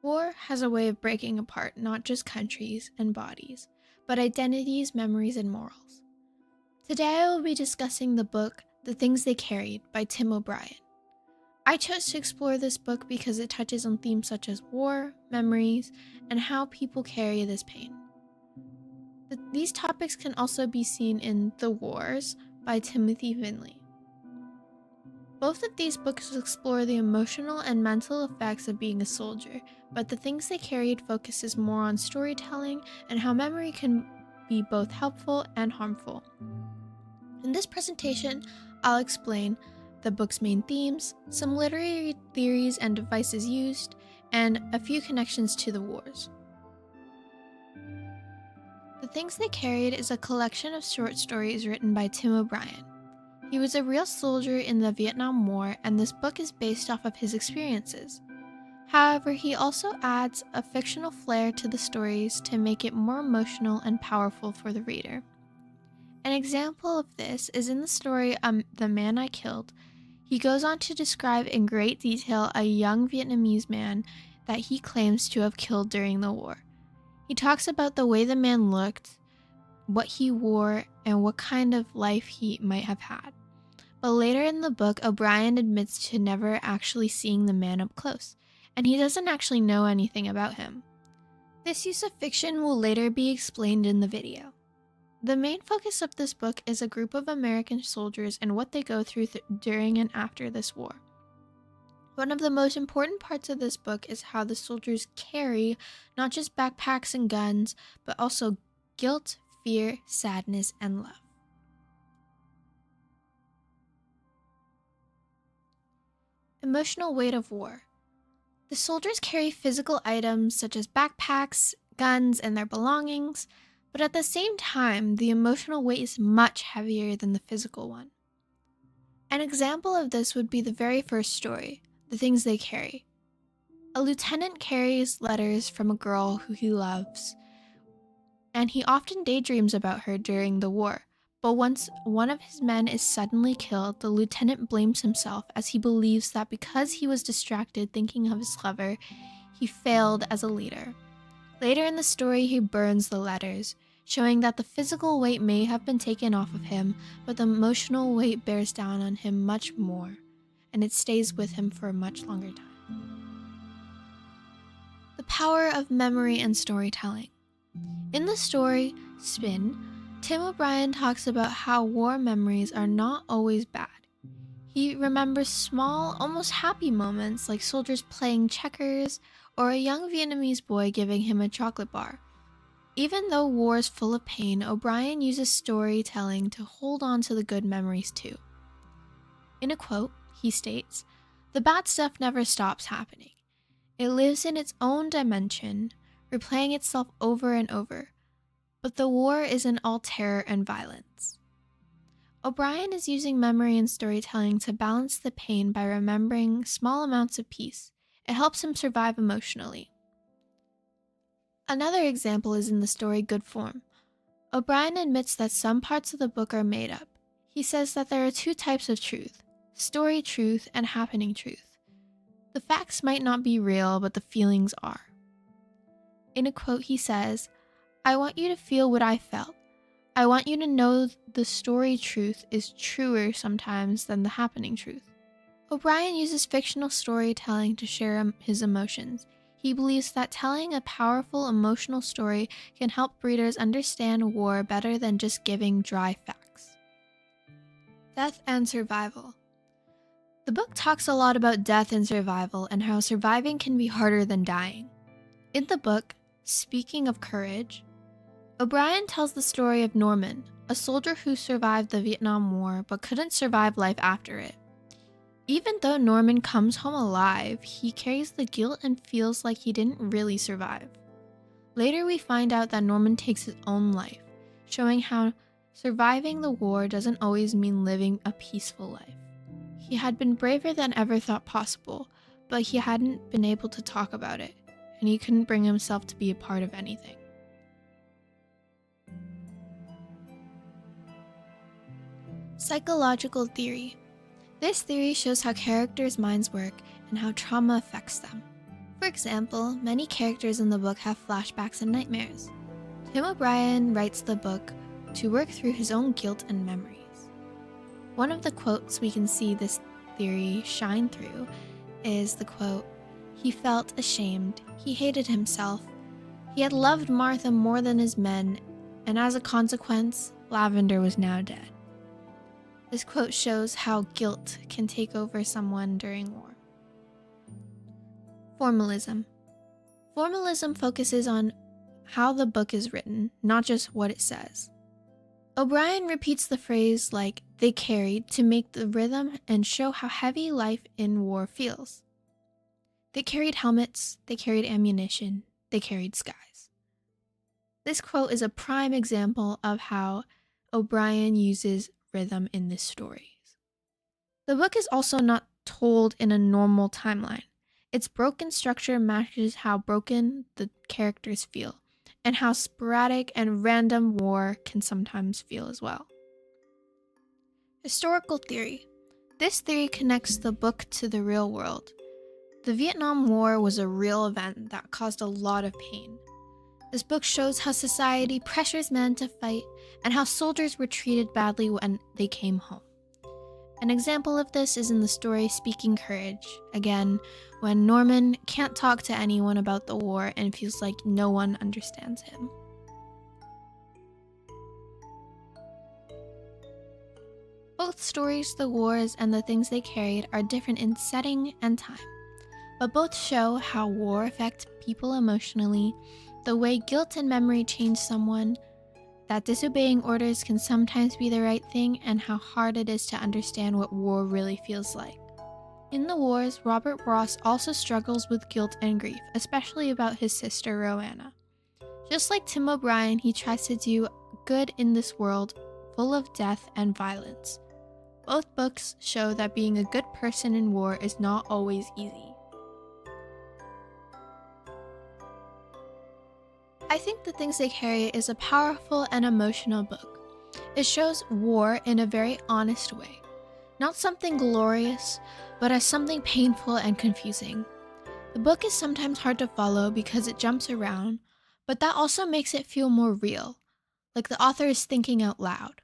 War has a way of breaking apart not just countries and bodies, but identities, memories, and morals. Today I will be discussing the book The Things They Carried by Tim O'Brien. I chose to explore this book because it touches on themes such as war, memories, and how people carry this pain. These topics can also be seen in The Wars by Timothy Finley. Both of these books explore the emotional and mental effects of being a soldier, but The Things They Carried focuses more on storytelling and how memory can be both helpful and harmful. In this presentation, I'll explain the book's main themes, some literary theories and devices used, and a few connections to the wars. The Things They Carried is a collection of short stories written by Tim O'Brien. He was a real soldier in the Vietnam War, and this book is based off of his experiences. However, he also adds a fictional flair to the stories to make it more emotional and powerful for the reader. An example of this is in the story The Man I Killed. He goes on to describe in great detail a young Vietnamese man that he claims to have killed during the war. He talks about the way the man looked, what he wore, and what kind of life he might have had. But later in the book, O'Brien admits to never actually seeing the man up close, and he doesn't actually know anything about him. This use of fiction will later be explained in the video. The main focus of this book is a group of American soldiers and what they go through during and after this war. One of the most important parts of this book is how the soldiers carry not just backpacks and guns, but also guilt, fear, sadness, and love. Emotional weight of war. The soldiers carry physical items such as backpacks, guns, and their belongings, but at the same time, the emotional weight is much heavier than the physical one. An example of this would be the very first story, The Things They Carry. A lieutenant carries letters from a girl who he loves, and he often daydreams about her during the war. But once one of his men is suddenly killed, the lieutenant blames himself as he believes that because he was distracted thinking of his lover, he failed as a leader. Later in the story, he burns the letters, showing that the physical weight may have been taken off of him, but the emotional weight bears down on him much more, and it stays with him for a much longer time. The power of memory and storytelling. In the story, Spin, Tim O'Brien talks about how war memories are not always bad. He remembers small, almost happy moments like soldiers playing checkers or a young Vietnamese boy giving him a chocolate bar. Even though war is full of pain, O'Brien uses storytelling to hold on to the good memories too. In a quote, he states, "The bad stuff never stops happening. It lives in its own dimension, replaying itself over and over. But the war isn't all terror and violence." O'Brien is using memory and storytelling to balance the pain by remembering small amounts of peace. It helps him survive emotionally. Another example is in the story Good Form. O'Brien admits that some parts of the book are made up. He says that there are two types of truth, story truth and happening truth. The facts might not be real, but the feelings are. In a quote, he says, "I want you to feel what I felt. I want you to know the story truth is truer sometimes than the happening truth." O'Brien uses fictional storytelling to share his emotions. He believes that telling a powerful emotional story can help readers understand war better than just giving dry facts. Death and survival. The book talks a lot about death and survival and how surviving can be harder than dying. In the book, Speaking of Courage, O'Brien tells the story of Norman, a soldier who survived the Vietnam War but couldn't survive life after it. Even though Norman comes home alive, he carries the guilt and feels like he didn't really survive. Later we find out that Norman takes his own life, showing how surviving the war doesn't always mean living a peaceful life. He had been braver than ever thought possible, but he hadn't been able to talk about it, and he couldn't bring himself to be a part of anything. Psychological theory. This theory shows how characters' minds work and how trauma affects them. For example, many characters in the book have flashbacks and nightmares. Tim O'Brien writes the book to work through his own guilt and memories. One of the quotes we can see this theory shine through is the quote, "He felt ashamed, he hated himself, he had loved Martha more than his men, and as a consequence, Lavender was now dead." This quote shows how guilt can take over someone during war. Formalism. Formalism focuses on how the book is written, not just what it says. O'Brien repeats the phrase like "they carried" to make the rhythm and show how heavy life in war feels. They carried helmets, they carried ammunition, they carried skies. This quote is a prime example of how O'Brien uses rhythm in this story. The book is also not told in a normal timeline. Its broken structure matches how broken the characters feel, and how sporadic and random war can sometimes feel as well. Historical theory. This theory connects the book to the real world. The Vietnam War was a real event that caused a lot of pain. This book shows how society pressures men to fight and how soldiers were treated badly when they came home. An example of this is in the story Speaking Courage, again, when Norman can't talk to anyone about the war and feels like no one understands him. Both stories, the wars, and the things they carried are different in setting and time, but both show how war affects people emotionally, the way guilt and memory change someone, that disobeying orders can sometimes be the right thing, and how hard it is to understand what war really feels like. In the wars, Robert Ross also struggles with guilt and grief, especially about his sister Roanna. Just like Tim O'Brien, he tries to do good in this world full of death and violence. Both books show that being a good person in war is not always easy. I think The Things They Carry is a powerful and emotional book. It shows war in a very honest way. Not something glorious, but as something painful and confusing. The book is sometimes hard to follow because it jumps around, but that also makes it feel more real, like the author is thinking out loud.